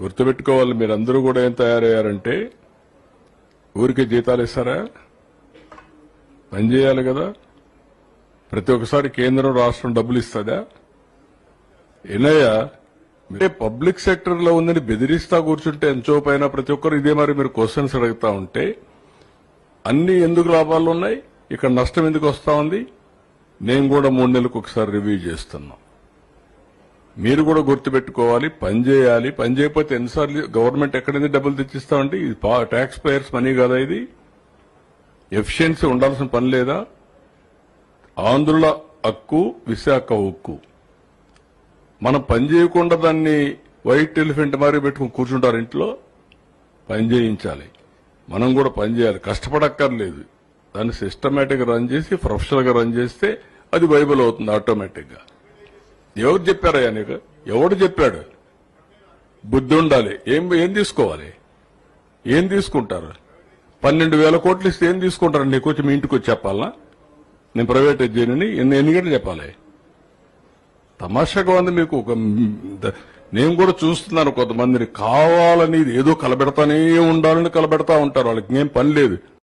గుర్తుపెట్టుకోవాలి. మీరందరూ కూడా ఏం తయారయ్యారంటే ఊరికే జీతాలు ఇస్తారా? పనిచేయాలి కదా. ప్రతి ఒక్కసారి కేంద్రం రాష్ట్రం డబ్బులు ఇస్తుందా? ఏనయ్యా మీరే పబ్లిక్ సెక్టర్ లో ఉందని బెదిరిస్తా కూర్చుంటే ఎంచో పైన ప్రతి ఒక్కరు ఇదే మరి మీరు క్వశ్చన్స్ అడుగుతా ఉంటే అన్ని ఎందుకు లాభాలు ఉన్నాయి, ఇక్కడ నష్టం ఎందుకు వస్తా ఉంది? నేను కూడా 3 నెలలకు ఒకసారి రివ్యూ చేస్తున్నా. మీరు కూడా గుర్తుపెట్టుకోవాలి, పని చేయాలి. పని చేయకపోతే ఎన్నిసార్లు గవర్నమెంట్ ఎక్కడైంది డబ్బులు తెచ్చిస్తామంటే ఇది ట్యాక్స్ పేయర్స్ మనీ కదా. ఇది ఎఫిషియన్సీ ఉండాల్సిన పని లేదా? ఆంధ్రుల హక్కు, విశాఖ ఉక్కు. మనం పని చేయకుండా దాన్ని వైట్ ఎలిఫెంట్ మారి పెట్టుకుని కూర్చుంటారు ఇంట్లో. పని చేయించాలి, మనం కూడా పని చేయాలి. కష్టపడక్కర్లేదు. దాన్ని సిస్టమేటిక్ గా రన్ చేసి ప్రొఫెషనల్ గా రన్ చేస్తే అది వైబుల్ అవుతుంది ఆటోమేటిక్ గా. ఎవరు చెప్పారయ్యా నీకు? ఎవడు చెప్పాడు? బుద్ధి ఉండాలి. ఏం తీసుకోవాలి? ఏం తీసుకుంటారు? 12,000 కోట్లు ఇస్తే ఏం తీసుకుంటారు? నీకు వచ్చి మీ ఇంటికి వచ్చి చెప్పాలనా? నేను ప్రైవేటైజ్ చేయనని ఎన్ని గంటలు చెప్పాలి? తమాషాగా ఉంది మీకు. నేను కూడా చూస్తున్నాను కొంతమందిని కావాలని ఏదో కలబెడతానే ఉండాలని కలబెడతా ఉంటారు. వాళ్ళకి ఏం పని లేదు.